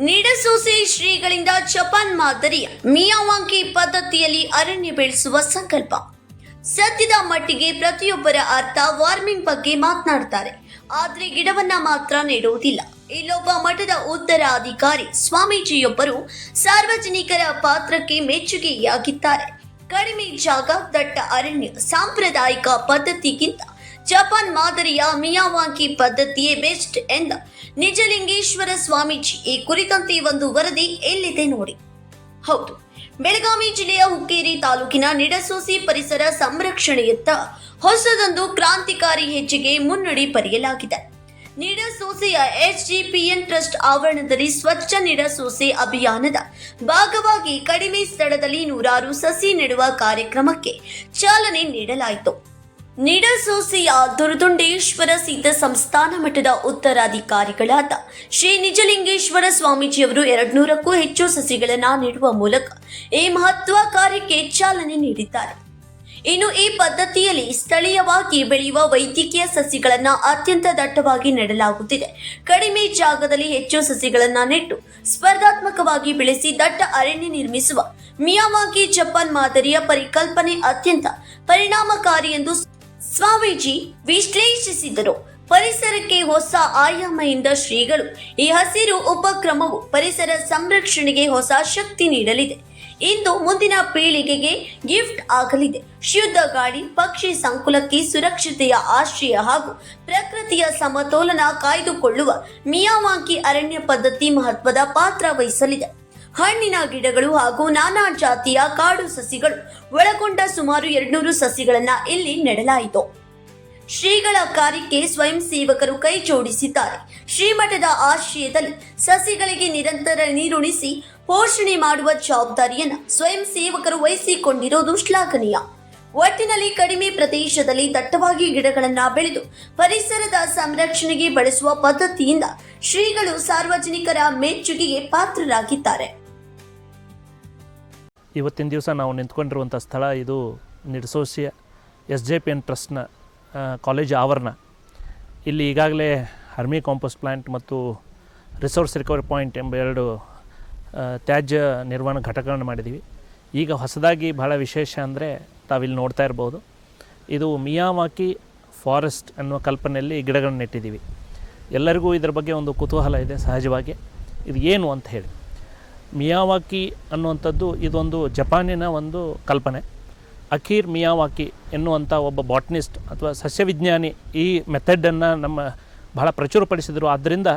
ನಿಡಸೋಸೆ ಶ್ರೀಗಳಿಂದ Japan ಮಾದರಿಯ Miyawaki ಪದ್ಧತಿಯಲ್ಲಿ ಅರಣ್ಯ ಬೆಳೆಸುವ ಸಂಕಲ್ಪ. ಸದ್ಯದ ಮಟ್ಟಿಗೆ ಪ್ರತಿಯೊಬ್ಬರ ಅರ್ಥ ವಾರ್ಮಿಂಗ್ ಬಗ್ಗೆ ಮಾತನಾಡ್ತಾರೆ, ಆದ್ರೆ ಗಿಡವನ್ನ ಮಾತ್ರ ನೆಡುವುದಿಲ್ಲ. ಇಲ್ಲೊಬ್ಬ ಮಠದ ಉತ್ತರಾಧಿಕಾರಿ ಸ್ವಾಮೀಜಿಯೊಬ್ಬರು ಸಾರ್ವಜನಿಕರ ಪಾತ್ರಕ್ಕೆ ಮೆಚ್ಚುಗೆಯಾಗಿದ್ದಾರೆ. ಕಡಿಮೆ ಜಾಗ, ದಟ್ಟ ಅರಣ್ಯ, ಸಾಂಪ್ರದಾಯಿಕ ಪದ್ಧತಿಗಿಂತ ಜಪಾನ್ ಮಾದರಿಯ ಮಿಯಾವಾಕಿ ಪದ್ಧತಿಯೇ ಬೆಸ್ಟ್ ಎಂದ ನಿಜಲಿಂಗೇಶ್ವರ ಸ್ವಾಮೀಜಿ. ಈ ಕುರಿತಂತೆ ಒಂದು ವರದಿ ಎಲ್ಲಿದೆ ನೋಡಿ. ಹೌದು, ಬೆಳಗಾವಿ ಜಿಲ್ಲೆಯ ಹುಕ್ಕೇರಿ ತಾಲೂಕಿನ ನಿಡಸೋಸಿ ಪರಿಸರ ಸಂರಕ್ಷಣೆಯತ್ತ ಹೊಸದೊಂದು ಕ್ರಾಂತಿಕಾರಿ ಹೆಜ್ಜೆಗೆ ಮುನ್ನಡಿ ಬರೆಯಲಾಗಿದೆ. ನಿಡಸೋಸೆಯ ಎಸ್ಜಿಪಿಎನ್ ಟ್ರಸ್ಟ್ ಆವರಣದಲ್ಲಿ ಸ್ವಚ್ಛ ನಿಡಸೋಸೆ ಅಭಿಯಾನದ ಭಾಗವಾಗಿ ಕಡಿಮೆ ಸ್ಥಳದಲ್ಲಿ ನೂರಾರು ಸಸಿ ನೆಡುವ ಕಾರ್ಯಕ್ರಮಕ್ಕೆ ಚಾಲನೆ ನೀಡಲಾಯಿತು. ನಿಡಸೋಸೆಯ ದುರ್ದುಂಡೇಶ್ವರ ಸಿದ್ಧ ಸಂಸ್ಥಾನ ಮಠದ ಉತ್ತರಾಧಿಕಾರಿಗಳಾದ ಶ್ರೀ ನಿಜಲಿಂಗೇಶ್ವರ ಸ್ವಾಮೀಜಿಯವರು 200ಕ್ಕೂ ಹೆಚ್ಚು ಸಸಿಗಳನ್ನು ನೆಡುವ ಮೂಲಕ ಈ ಮಹತ್ವ ಕಾರ್ಯಕ್ಕೆ ಚಾಲನೆ ನೀಡಿದ್ದಾರೆ. ಇನ್ನು ಈ ಪದ್ಧತಿಯಲ್ಲಿ ಸ್ಥಳೀಯವಾಗಿ ಬೆಳೆಯುವ ವೈದ್ಯಕೀಯ ಸಸಿಗಳನ್ನು ಅತ್ಯಂತ ದಟ್ಟವಾಗಿ ನೆಡಲಾಗುತ್ತಿದೆ. ಕಡಿಮೆ ಜಾಗದಲ್ಲಿ ಹೆಚ್ಚು ಸಸಿಗಳನ್ನು ನೆಟ್ಟು ಸ್ಪರ್ಧಾತ್ಮಕವಾಗಿ ಬೆಳೆಸಿ ದಟ್ಟ ಅರಣ್ಯ ನಿರ್ಮಿಸುವ ಮಿಯಾವಾಕಿ ಜಪಾನ್ ಮಾದರಿಯ ಪರಿಕಲ್ಪನೆ ಅತ್ಯಂತ ಪರಿಣಾಮಕಾರಿ ಎಂದು ಸ್ವಾಮೀಜಿ ವಿಶ್ಲೇಷಿಸಿದರು. ಪರಿಸರಕ್ಕೆ ಹೊಸ ಆಯಾಮ ಎಂದ ಶ್ರೀಗಳು, ಈ ಹಸಿರು ಉಪಕ್ರಮವು ಪರಿಸರ ಸಂರಕ್ಷಣೆಗೆ ಹೊಸ ಶಕ್ತಿ ನೀಡಲಿದೆ. ಇಂದು ಮುಂದಿನ ಪೀಳಿಗೆಗೆ ಗಿಫ್ಟ್ ಆಗಲಿದೆ. ಶುದ್ಧ ಗಾಳಿ, ಪಕ್ಷಿ ಸಂಕುಲಕ್ಕೆ ಸುರಕ್ಷತೆಯ ಆಶ್ರಯ ಹಾಗೂ ಪ್ರಕೃತಿಯ ಸಮತೋಲನ ಕಾಯ್ದುಕೊಳ್ಳುವ ಮಿಯಾವಾಕಿ ಅರಣ್ಯ ಪದ್ಧತಿ ಮಹತ್ವದ ಪಾತ್ರ ವಹಿಸಲಿದೆ. ಹಣ್ಣಿನ ಗಿಡಗಳು ಹಾಗೂ ನಾನಾ ಜಾತಿಯ ಕಾಡು ಸಸಿಗಳು ಒಳಗೊಂಡ ಸುಮಾರು 200 ಸಸಿಗಳನ್ನು ಇಲ್ಲಿ ನೆಡಲಾಯಿತು. ಶ್ರೀಗಳ ಕಾರ್ಯಕ್ಕೆ ಸ್ವಯಂ ಸೇವಕರು ಕೈ ಜೋಡಿಸಿದ್ದಾರೆ. ಶ್ರೀಮಠದ ಆಶ್ರಯದಲ್ಲಿ ಸಸಿಗಳಿಗೆ ನಿರಂತರ ನೀರುಣಿಸಿ ಪೋಷಣೆ ಮಾಡುವ ಜವಾಬ್ದಾರಿಯನ್ನು ಸ್ವಯಂ ಸೇವಕರು ವಹಿಸಿಕೊಂಡಿರುವುದು ಶ್ಲಾಘನೀಯ. ಒಟ್ಟಿನಲ್ಲಿ ಕಡಿಮೆ ಪ್ರದೇಶದಲ್ಲಿ ದಟ್ಟವಾಗಿ ಗಿಡಗಳನ್ನು ಬೆಳೆದು ಪರಿಸರದ ಸಂರಕ್ಷಣೆಗೆ ಬಳಸುವ ಪದ್ಧತಿಯಿಂದ ಶ್ರೀಗಳು ಸಾರ್ವಜನಿಕರ ಮೆಚ್ಚುಗೆಗೆ ಪಾತ್ರರಾಗಿದ್ದಾರೆ. ಇವತ್ತಿನ ದಿವಸ ನಾವು ನಿಂತ್ಕೊಂಡಿರುವಂಥ ಸ್ಥಳ ಇದು ನಿಡಸೋಸಿಯ SJPN ಟ್ರಸ್ಟ್ನ ಕಾಲೇಜ್ ಆವರಣ. ಇಲ್ಲಿ ಈಗಾಗಲೇ ಹರ್ಮಿ ಕಾಂಪೋಸ್ಟ್ ಪ್ಲ್ಯಾಂಟ್ ಮತ್ತು ರಿಸೋರ್ಸ್ ರಿಕವರಿ ಪಾಯಿಂಟ್ ಎಂಬ 2 ತ್ಯಾಜ್ಯ ನಿರ್ವಹಣಾ ಘಟಕಗಳನ್ನು ಮಾಡಿದ್ದೀವಿ. ಈಗ ಹೊಸದಾಗಿ ಬಹಳ ವಿಶೇಷ ಅಂದರೆ ತಾವಿಲ್ಲಿ ನೋಡ್ತಾ ಇರ್ಬೋದು, ಇದು ಮಿಯಾವಾಕಿ ಫಾರೆಸ್ಟ್ ಅನ್ನುವ ಕಲ್ಪನೆಯಲ್ಲಿ ಗಿಡಗಳನ್ನು ನೆಟ್ಟಿದ್ದೀವಿ. ಎಲ್ಲರಿಗೂ ಇದರ ಬಗ್ಗೆ ಒಂದು ಕುತೂಹಲ ಇದೆ ಸಹಜವಾಗಿ, ಇದು ಏನು ಅಂತ ಹೇಳಿ. ಮಿಯಾವಾಕಿ ಅನ್ನುವಂಥದ್ದು ಇದೊಂದು ಜಪಾನಿನ ಒಂದು ಕಲ್ಪನೆ. ಅಕೀರ್ ಮಿಯಾವಾಕಿ ಎನ್ನುವಂಥ ಒಬ್ಬ ಬಾಟ್ನಿಸ್ಟ್ ಅಥವಾ ಸಸ್ಯವಿಜ್ಞಾನಿ ಈ ಮೆಥಡನ್ನು ನಮ್ಮ ಬಹಳ ಪ್ರಚುರಪಡಿಸಿದರು. ಆದ್ದರಿಂದ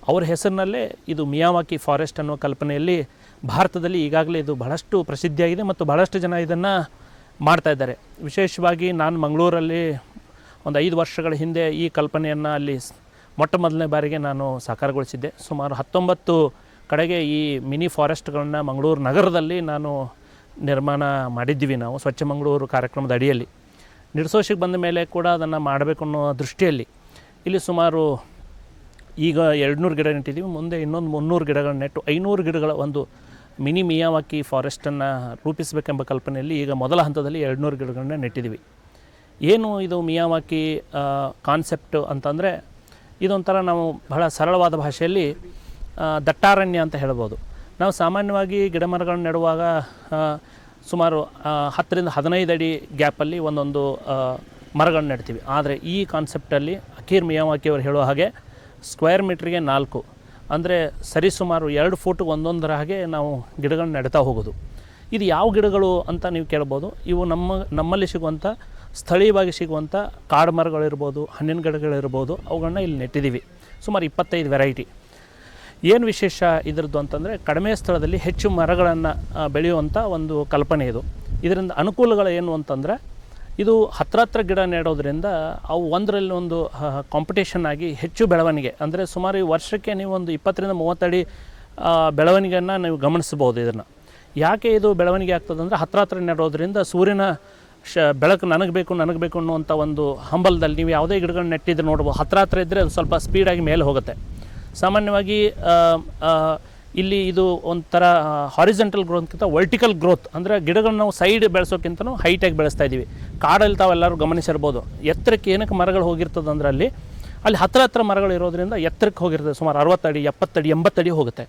ಅವರ ಹೆಸರಿನಲ್ಲೇ ಇದು ಮಿಯಾವಾಕಿ ಫಾರೆಸ್ಟ್ ಅನ್ನುವ ಕಲ್ಪನೆಯಲ್ಲಿ ಭಾರತದಲ್ಲಿ ಈಗಾಗಲೇ ಇದು ಬಹಳಷ್ಟು ಪ್ರಸಿದ್ಧಿಯಾಗಿದೆ ಮತ್ತು ಬಹಳಷ್ಟು ಜನ ಇದನ್ನು ಮಾಡ್ತಾಯಿದ್ದಾರೆ. ವಿಶೇಷವಾಗಿ ನಾನು ಮಂಗಳೂರಲ್ಲಿ ಒಂದು 5 ವರ್ಷಗಳ ಹಿಂದೆ ಈ ಕಲ್ಪನೆಯನ್ನು ಅಲ್ಲಿ ಮೊಟ್ಟ ಮೊದಲನೇ ಬಾರಿಗೆ ನಾನು ಸಾಕಾರಗೊಳಿಸಿದ್ದೆ. ಸುಮಾರು 19 ಕಡೆಗೆ ಈ ಮಿನಿ ಫಾರೆಸ್ಟ್ಗಳನ್ನು ಮಂಗಳೂರು ನಗರದಲ್ಲಿ ನಾನು ನಿರ್ಮಾಣ ಮಾಡಿದ್ದೀವಿ. ನಾವು ಸ್ವಚ್ಛ ಮಂಗಳೂರು ಕಾರ್ಯಕ್ರಮದ ಅಡಿಯಲ್ಲಿ ನಿಡಸೋಸಿಗೆ ಬಂದ ಮೇಲೆ ಕೂಡ ಅದನ್ನು ಮಾಡಬೇಕು ಅನ್ನೋ ದೃಷ್ಟಿಯಲ್ಲಿ ಇಲ್ಲಿ ಸುಮಾರು ಈಗ 200 ಗಿಡ ನೆಟ್ಟಿದ್ದೀವಿ. ಮುಂದೆ ಇನ್ನೊಂದು 300 ಗಿಡಗಳನ್ನ ನೆಟ್ಟು 500 ಗಿಡಗಳ ಒಂದು ಮಿನಿ ಮಿಯಾವಾಕಿ ಫಾರೆಸ್ಟನ್ನು ರೂಪಿಸಬೇಕೆಂಬ ಕಲ್ಪನೆಯಲ್ಲಿ ಈಗ ಮೊದಲ ಹಂತದಲ್ಲಿ 200 ಗಿಡಗಳನ್ನ ನೆಟ್ಟಿದ್ದೀವಿ. ಏನು ಇದು ಮಿಯಾವಾಕಿ ಕಾನ್ಸೆಪ್ಟು ಅಂತಂದರೆ, ಇದೊಂಥರ ನಾವು ಬಹಳ ಸರಳವಾದ ಭಾಷೆಯಲ್ಲಿ ದಟ್ಟಾರಣ್ಯ ಅಂತ ಹೇಳ್ಬೋದು. ನಾವು ಸಾಮಾನ್ಯವಾಗಿ ಗಿಡ ಮರಗಳನ್ನು ನೆಡುವಾಗ ಸುಮಾರು 10 ರಿಂದ 15 ಅಡಿ ಗ್ಯಾಪಲ್ಲಿ ಒಂದೊಂದು ಮರಗಳನ್ನ ನೆಡ್ತೀವಿ. ಆದರೆ ಈ ಕಾನ್ಸೆಪ್ಟಲ್ಲಿ ಅಕೀರ್ ಮಿಯಾವಾಕಿ ಅವರು ಹೇಳೋ ಹಾಗೆ ಸ್ಕ್ವೇರ್ ಮೀಟ್ರಿಗೆ 4 ಅಂದರೆ ಸರಿಸುಮಾರು 2 ಫೂಟಿಗೆ ಒಂದೊಂದರ ಹಾಗೆ ನಾವು ಗಿಡಗಳನ್ನ ನೆಡ್ತಾ ಹೋಗೋದು. ಇದು ಯಾವ ಗಿಡಗಳು ಅಂತ ನೀವು ಕೇಳ್ಬೋದು. ಇವು ನಮ್ಮಲ್ಲಿ ಸಿಗುವಂಥ ಸ್ಥಳೀಯವಾಗಿ ಸಿಗುವಂಥ ಕಾಡು ಮರಗಳಿರ್ಬೋದು, ಹಣ್ಣಿನ ಗಿಡಗಳಿರ್ಬೋದು, ಅವುಗಳನ್ನ ಇಲ್ಲಿ ನೆಟ್ಟಿದ್ದೀವಿ. ಸುಮಾರು 25 ವೆರೈಟಿ. ಏನು ವಿಶೇಷ ಇದರದ್ದು ಅಂತಂದರೆ, ಕಡಿಮೆ ಸ್ಥಳದಲ್ಲಿ ಹೆಚ್ಚು ಮರಗಳನ್ನು ಬೆಳೆಯುವಂಥ ಒಂದು ಕಲ್ಪನೆ ಇದು. ಇದರಿಂದ ಅನುಕೂಲಗಳು ಏನು ಅಂತಂದರೆ, ಇದು ಹತ್ರ ಗಿಡ ನೆಡೋದ್ರಿಂದ ಅವು ಒಂದರಲ್ಲಿ ಒಂದು ಕಾಂಪಿಟೇಷನ್ ಆಗಿ ಹೆಚ್ಚು ಬೆಳವಣಿಗೆ, ಅಂದರೆ ಸುಮಾರು ವರ್ಷಕ್ಕೆ ನೀವು ಒಂದು 20 ರಿಂದ 30 ಅಡಿ ಬೆಳವಣಿಗೆಯನ್ನು ನೀವು ಗಮನಿಸ್ಬೋದು. ಇದನ್ನು ಯಾಕೆ ಇದು ಬೆಳವಣಿಗೆ ಆಗ್ತದೆ ಅಂದರೆ, ಹತ್ರ ನೆಡೋದ್ರಿಂದ ಸೂರ್ಯನ ಬೆಳಕು ನನಗೆ ಬೇಕು ಅನ್ನುವಂಥ ಒಂದು ಹಂಬಲದಲ್ಲಿ ನೀವು ಯಾವುದೇ ಗಿಡಗಳನ್ನ ನೆಟ್ಟಿದ್ರೆ ನೋಡ್ಬೋದು. ಹತ್ರ ಇದ್ದರೆ ಅದು ಸ್ವಲ್ಪ ಸ್ಪೀಡಾಗಿ ಮೇಲೆ ಹೋಗುತ್ತೆ. ಸಾಮಾನ್ಯವಾಗಿ ಇಲ್ಲಿ ಇದು ಒಂಥರ ಹಾರಿಜೆಂಟಲ್ ಗ್ರೋತ್ಕಿಂತ ವರ್ಟಿಕಲ್ ಗ್ರೋತ್, ಅಂದರೆ ಗಿಡಗಳನ್ನ ನಾವು ಸೈಡ್ ಬೆಳೆಸೋಕ್ಕಿಂತನೂ ಹೈಟಾಗಿ ಬೆಳೆಸ್ತಾ ಇದ್ದೀವಿ. ಕಾಡಲ್ಲಿ ತಾವೆಲ್ಲರೂ ಗಮನಿಸಿರ್ಬೋದು, ಎತ್ತರಕ್ಕೆ ಏನಕ್ಕೆ ಮರಗಳು ಹೋಗಿರ್ತದೆ ಅಂದರೆ ಅಲ್ಲಿ ಅಲ್ಲಿ ಹತ್ರ ಮರಗಳು ಇರೋದ್ರಿಂದ ಎತ್ತರಕ್ಕೆ ಹೋಗಿರ್ತದೆ, ಸುಮಾರು 60 ಅಡಿ 70 ಅಡಿ 80 ಅಡಿ ಹೋಗುತ್ತೆ.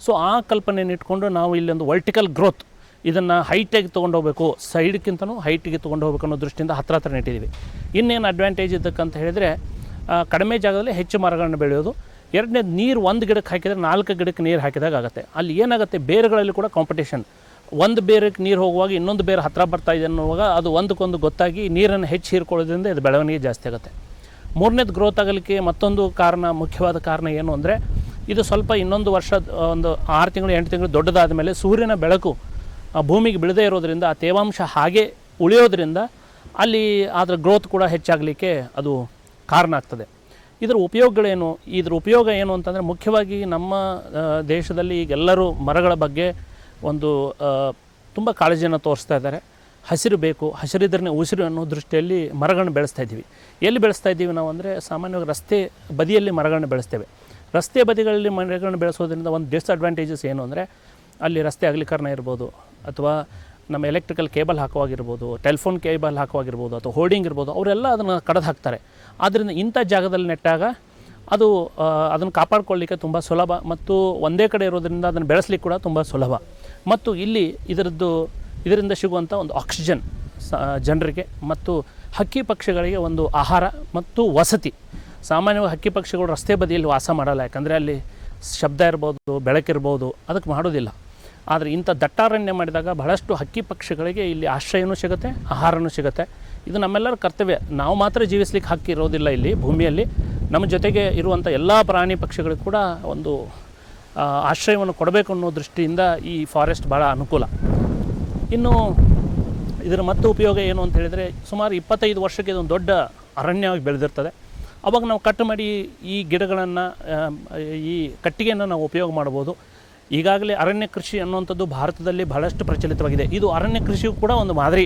ಸೊ ಆ ಕಲ್ಪನೆಯನ್ನು ಇಟ್ಕೊಂಡು ನಾವು ಇಲ್ಲಿ ಒಂದು ವರ್ಟಿಕಲ್ ಗ್ರೋತ್, ಇದನ್ನು ಹೈಟಾಗಿ ತೊಗೊಂಡೋಗ್ಬೇಕು, ಸೈಡ್ಗಿಂತನೂ ಹೈಟಿಗೆ ತೊಗೊಂಡು ಹೋಗ್ಬೇಕು ಅನ್ನೋ ದೃಷ್ಟಿಯಿಂದ ಹತ್ರ ನೆಟ್ಟಿದ್ದೀವಿ. ಇನ್ನೇನು ಅಡ್ವಾಂಟೇಜ್ ಇದ್ದಕ್ಕಂತ ಹೇಳಿದರೆ ಕಡಿಮೆ ಜಾಗದಲ್ಲಿ ಹೆಚ್ಚು ಮರಗಳನ್ನು ಬೆಳೆಯೋದು. ಎರಡನೇದು, ನೀರು ಒಂದು ಗಿಡಕ್ಕೆ ಹಾಕಿದರೆ 4 ಗಿಡಕ್ಕೆ ನೀರು ಹಾಕಿದಾಗ ಆಗುತ್ತೆ. ಅಲ್ಲಿ ಏನಾಗುತ್ತೆ, ಬೇರುಗಳಲ್ಲಿ ಕೂಡ ಕಾಂಪಿಟೇಷನ್. ಒಂದು ಬೇರಕ್ಕೆ ನೀರು ಹೋಗುವಾಗ ಇನ್ನೊಂದು ಬೇರೆ ಹತ್ತಿರ ಬರ್ತಾ ಇದೆ ಅನ್ನುವಾಗ ಅದು ಒಂದಕ್ಕೊಂದು ಗೊತ್ತಾಗಿ ನೀರನ್ನು ಹೆಚ್ಚು ಹೀರ್ಕೊಳ್ಳೋದ್ರಿಂದ ಇದು ಬೆಳವಣಿಗೆ ಜಾಸ್ತಿ ಆಗುತ್ತೆ. ಮೂರನೇದು, ಗ್ರೋತ್ ಆಗಲಿಕ್ಕೆ ಮತ್ತೊಂದು ಕಾರಣ, ಮುಖ್ಯವಾದ ಕಾರಣ ಏನು ಅಂದರೆ, ಇದು ಸ್ವಲ್ಪ ಇನ್ನೊಂದು ವರ್ಷ, ಒಂದು 6 ತಿಂಗಳು 8 ತಿಂಗಳು ದೊಡ್ಡದಾದ ಮೇಲೆ ಸೂರ್ಯನ ಬೆಳಕು ಭೂಮಿಗೆ ಬೀಳದೇ ಇರೋದ್ರಿಂದ ಆ ತೇವಾಂಶ ಹಾಗೆ ಉಳಿಯೋದ್ರಿಂದ ಅಲ್ಲಿ ಅದರ ಗ್ರೋತ್ ಕೂಡ ಹೆಚ್ಚಾಗಲಿಕ್ಕೆ ಅದು ಕಾರಣ ಆಗ್ತದೆ. ಇದರ ಉಪಯೋಗಗಳೇನು? ಇದ್ರ ಉಪಯೋಗ ಏನು ಅಂತಂದರೆ, ಮುಖ್ಯವಾಗಿ ನಮ್ಮ ದೇಶದಲ್ಲಿ ಈಗೆಲ್ಲರೂ ಮರಗಳ ಬಗ್ಗೆ ಒಂದು ತುಂಬ ಕಾಳಜಿಯನ್ನು ತೋರಿಸ್ತಾ ಇದ್ದಾರೆ. ಹಸಿರು ಬೇಕು, ಹಸಿರಿದ್ರೇ ಉಸಿರು ಅನ್ನೋ ದೃಷ್ಟಿಯಲ್ಲಿ ಮರಗಳನ್ನು ಬೆಳೆಸ್ತಾ ಇದ್ದೀವಿ. ಎಲ್ಲಿ ಬೆಳೆಸ್ತಾ ಇದ್ದೀವಿ ನಾವು ಅಂದರೆ, ಸಾಮಾನ್ಯವಾಗಿ ರಸ್ತೆ ಬದಿಯಲ್ಲಿ ಮರಗಳನ್ನು ಬೆಳೆಸ್ತೇವೆ. ರಸ್ತೆ ಬದಿಗಳಲ್ಲಿ ಮರಗಳನ್ನು ಬೆಳೆಸೋದ್ರಿಂದ ಒಂದು ಡಿಸ್ಅಡ್ವಾಂಟೇಜಸ್ ಏನು ಅಂದರೆ, ಅಲ್ಲಿ ರಸ್ತೆ ಅಗಲೀಕರಣ ಇರ್ಬೋದು, ಅಥವಾ ನಮ್ಮ ಎಲೆಕ್ಟ್ರಿಕಲ್ ಕೇಬಲ್ ಹಾಕುವಾಗಿರ್ಬೋದು, ಟೆಲಿಫೋನ್ ಕೇಬಲ್ ಹಾಕುವಾಗಿರ್ಬೋದು, ಅಥವಾ ಹೋರ್ಡಿಂಗ್ ಇರ್ಬೋದು, ಅವರೆಲ್ಲ ಅದನ್ನು ಕಡಿದು ಹಾಕ್ತಾರೆ. ಆದ್ದರಿಂದ ಇಂಥ ಜಾಗದಲ್ಲಿ ನೆಟ್ಟಾಗ ಅದು ಅದನ್ನು ಕಾಪಾಡಿಕೊಳ್ಳಿಕ್ಕೆ ತುಂಬ ಸುಲಭ, ಮತ್ತು ಒಂದೇ ಕಡೆ ಇರೋದರಿಂದ ಅದನ್ನು ಬೆಳೆಸಲಿಕ್ಕೆ ಕೂಡ ತುಂಬ ಸುಲಭ. ಮತ್ತು ಇಲ್ಲಿ ಇದರಿಂದ ಸಿಗುವಂಥ ಒಂದು ಆಕ್ಸಿಜನ್ ಜನರಿಗೆ ಮತ್ತು ಹಕ್ಕಿ ಪಕ್ಷಿಗಳಿಗೆ ಒಂದು ಆಹಾರ ಮತ್ತು ವಸತಿ. ಸಾಮಾನ್ಯವಾಗಿ ಹಕ್ಕಿ ಪಕ್ಷಿಗಳು ರಸ್ತೆ ಬದಿಯಲ್ಲಿ ವಾಸ ಮಾಡಲ್ಲ, ಯಾಕಂದರೆ ಅಲ್ಲಿ ಶಬ್ದ ಇರ್ಬೋದು, ಬೆಳಕಿರ್ಬೋದು, ಅದಕ್ಕೆ ಮಾಡೋದಿಲ್ಲ. ಆದರೆ ಇಂಥ ದಟ್ಟಾರಣ್ಯ ಮಾಡಿದಾಗ ಬಹಳಷ್ಟು ಹಕ್ಕಿ ಪಕ್ಷಿಗಳಿಗೆ ಇಲ್ಲಿ ಆಶ್ರಯನೂ ಸಿಗುತ್ತೆ, ಆಹಾರನೂ ಸಿಗುತ್ತೆ. ಇದು ನಮ್ಮೆಲ್ಲರ ಕರ್ತವ್ಯ. ನಾವು ಮಾತ್ರ ಜೀವಿಸ್ಲಿಕ್ಕೆ ಹಕ್ಕಿ ಇರೋದಿಲ್ಲ ಇಲ್ಲಿ ಭೂಮಿಯಲ್ಲಿ, ನಮ್ಮ ಜೊತೆಗೆ ಇರುವಂಥ ಎಲ್ಲ ಪ್ರಾಣಿ ಪಕ್ಷಿಗಳಿಗೂ ಕೂಡ ಒಂದು ಆಶ್ರಯವನ್ನು ಕೊಡಬೇಕು ಅನ್ನೋ ದೃಷ್ಟಿಯಿಂದ ಈ ಫಾರೆಸ್ಟ್ ಭಾಳ ಅನುಕೂಲ. ಇನ್ನು ಇದರ ಮತ್ತು ಉಪಯೋಗ ಏನು ಅಂತ ಹೇಳಿದರೆ, ಸುಮಾರು 25 ವರ್ಷಕ್ಕೆ ಇದೊಂದು ದೊಡ್ಡ ಅರಣ್ಯವಾಗಿ ಬೆಳೆದಿರ್ತದೆ. ಅವಾಗ ನಾವು ಕಟ್ ಮಾಡಿ ಈ ಗಿಡಗಳನ್ನು, ಈ ಕಟ್ಟಿಗೆಯನ್ನು ನಾವು ಉಪಯೋಗ ಮಾಡ್ಬೋದು. ಈಗಾಗಲೇ ಅರಣ್ಯ ಕೃಷಿ ಅನ್ನುವಂಥದ್ದು ಭಾರತದಲ್ಲಿ ಬಹಳಷ್ಟು ಪ್ರಚಲಿತವಾಗಿದೆ. ಇದು ಅರಣ್ಯ ಕೃಷಿಯೂ ಕೂಡ ಒಂದು ಮಾದರಿ.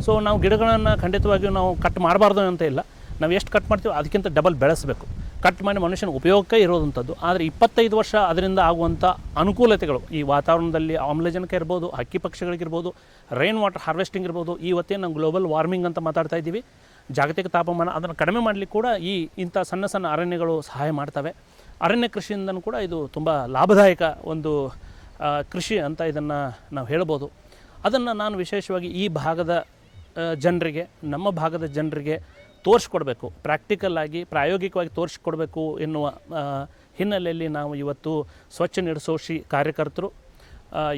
ಸೊ ನಾವು ಗಿಡಗಳನ್ನು ಖಂಡಿತವಾಗಿಯೂ ನಾವು ಕಟ್ ಮಾಡಬಾರ್ದು ಅಂತ ಇಲ್ಲ, ನಾವು ಎಷ್ಟು ಕಟ್ ಮಾಡ್ತೀವೋ ಅದಕ್ಕಿಂತ ಡಬಲ್ ಬೆಳೆಸಬೇಕು. ಕಟ್ ಮಾಡಿ ಮನುಷ್ಯನ ಉಪಯೋಗಕ್ಕೆ ಇರೋದಂಥದ್ದು. ಆದರೆ 25 ವರ್ಷ ಅದರಿಂದ ಆಗುವಂಥ ಅನುಕೂಲತೆಗಳು, ಈ ವಾತಾವರಣದಲ್ಲಿ ಆಮ್ಲಜನಕ ಇರ್ಬೋದು, ಹಕ್ಕಿ ಪಕ್ಷಿಗಳಿಗಿರ್ಬೋದು, ರೈನ್ ವಾಟರ್ ಹಾರ್ವೆಸ್ಟಿಂಗ್ ಇರ್ಬೋದು, ಇವತ್ತೇನು ನಾವು ಗ್ಲೋಬಲ್ ವಾರ್ಮಿಂಗ್ ಅಂತ ಮಾತಾಡ್ತಾ ಇದ್ದೀವಿ, ಜಾಗತಿಕ ತಾಪಮಾನ, ಅದನ್ನು ಕಡಿಮೆ ಮಾಡಲಿಕ್ಕೆ ಕೂಡ ಇಂಥ ಸಣ್ಣ ಸಣ್ಣ ಅರಣ್ಯಗಳು ಸಹಾಯ ಮಾಡ್ತವೆ. ಅರಣ್ಯ ಕೃಷಿಯಿಂದನೂ ಕೂಡ ಇದು ತುಂಬ ಲಾಭದಾಯಕ ಒಂದು ಕೃಷಿ ಅಂತ ಇದನ್ನು ನಾವು ಹೇಳ್ಬೋದು. ಅದನ್ನು ನಾನು ವಿಶೇಷವಾಗಿ ಈ ಭಾಗದ ಜನರಿಗೆ, ನಮ್ಮ ಭಾಗದ ಜನರಿಗೆ ತೋರಿಸ್ಕೊಡ್ಬೇಕು, ಪ್ರಾಕ್ಟಿಕಲ್ಲಾಗಿ ಪ್ರಾಯೋಗಿಕವಾಗಿ ತೋರಿಸ್ಕೊಡ್ಬೇಕು ಎನ್ನುವ ಹಿನ್ನೆಲೆಯಲ್ಲಿ ನಾವು ಇವತ್ತು ಸ್ವಚ್ಛ ನಿರ್ಸೋಷಿ ಕಾರ್ಯಕರ್ತರು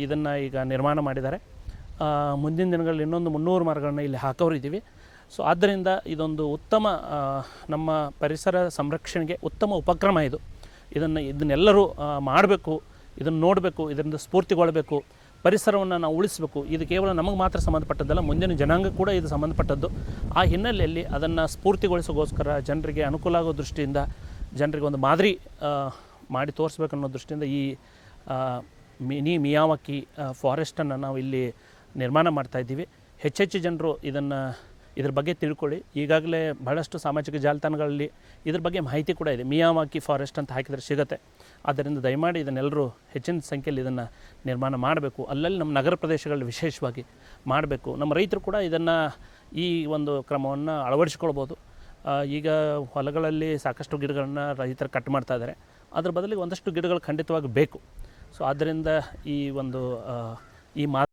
ಇದನ್ನು ಈಗ ನಿರ್ಮಾಣ ಮಾಡಿದ್ದಾರೆ. ಮುಂದಿನ ದಿನಗಳಲ್ಲಿ ಇನ್ನೊಂದು 300 ಮರಗಳನ್ನ ಇಲ್ಲಿ ಹಾಕೋರಿದ್ದೀವಿ. ಸೊ ಆದ್ದರಿಂದ ಇದೊಂದು ಉತ್ತಮ ನಮ್ಮ ಪರಿಸರ ಸಂರಕ್ಷಣೆಗೆ ಉತ್ತಮ ಉಪಕ್ರಮ ಇದು. ಇದನ್ನೆಲ್ಲರೂ ಮಾಡಬೇಕು, ಇದನ್ನು ನೋಡಬೇಕು, ಇದರಿಂದ ಸ್ಫೂರ್ತಿಗೊಳ್ಳಬೇಕು, ಪರಿಸರವನ್ನು ನಾವು ಉಳಿಸಬೇಕು. ಇದು ಕೇವಲ ನಮಗೆ ಮಾತ್ರ ಸಂಬಂಧಪಟ್ಟದ್ದಲ್ಲ, ಮುಂದಿನ ಜನಾಂಗ ಕೂಡ ಇದು ಸಂಬಂಧಪಟ್ಟದ್ದು. ಆ ಹಿನ್ನೆಲೆಯಲ್ಲಿ ಅದನ್ನು ಸ್ಫೂರ್ತಿಗೊಳಿಸೋಗೋಸ್ಕರ ಜನರಿಗೆ ಅನುಕೂಲ ಆಗೋ ದೃಷ್ಟಿಯಿಂದ, ಜನರಿಗೆ ಒಂದು ಮಾದರಿ ಮಾಡಿ ತೋರಿಸ್ಬೇಕು ಅನ್ನೋ ದೃಷ್ಟಿಯಿಂದ ಈ ಮಿನಿ ಮಿಯಾವಾಕಿ ಫಾರೆಸ್ಟನ್ನು ನಾವು ಇಲ್ಲಿ ನಿರ್ಮಾಣ ಮಾಡ್ತಾಯಿದ್ದೀವಿ. ಹೆಚ್ಚೆಚ್ಚು ಜನರು ಇದ್ರ ಬಗ್ಗೆ ತಿಳ್ಕೊಳ್ಳಿ. ಈಗಾಗಲೇ ಬಹಳಷ್ಟು ಸಾಮಾಜಿಕ ಜಾಲತಾಣಗಳಲ್ಲಿ ಇದ್ರ ಬಗ್ಗೆ ಮಾಹಿತಿ ಕೂಡ ಇದೆ. ಮಿಯಾವಾಕಿ ಫಾರೆಸ್ಟ್ ಅಂತ ಹಾಕಿದರೆ ಸಿಗುತ್ತೆ. ಆದ್ದರಿಂದ ದಯಮಾಡಿ ಇದನ್ನೆಲ್ಲರೂ ಹೆಚ್ಚಿನ ಸಂಖ್ಯೆಯಲ್ಲಿ ಇದನ್ನು ನಿರ್ಮಾಣ ಮಾಡಬೇಕು. ಅಲ್ಲಲ್ಲಿ ನಮ್ಮ ನಗರ ಪ್ರದೇಶಗಳಲ್ಲಿ ವಿಶೇಷವಾಗಿ ಮಾಡಬೇಕು. ನಮ್ಮ ರೈತರು ಕೂಡ ಈ ಒಂದು ಕ್ರಮವನ್ನು ಅಳವಡಿಸ್ಕೊಳ್ಬೋದು. ಈಗ ಹೊಲಗಳಲ್ಲಿ ಸಾಕಷ್ಟು ಗಿಡಗಳನ್ನು ರೈತರು ಕಟ್ ಮಾಡ್ತಾ ಇದ್ದಾರೆ. ಅದ್ರ ಬದಲಿಗೆ ಒಂದಷ್ಟು ಗಿಡಗಳು ಖಂಡಿತವಾಗಿ ಬೇಕು. ಸೊ ಆದ್ದರಿಂದ ಈ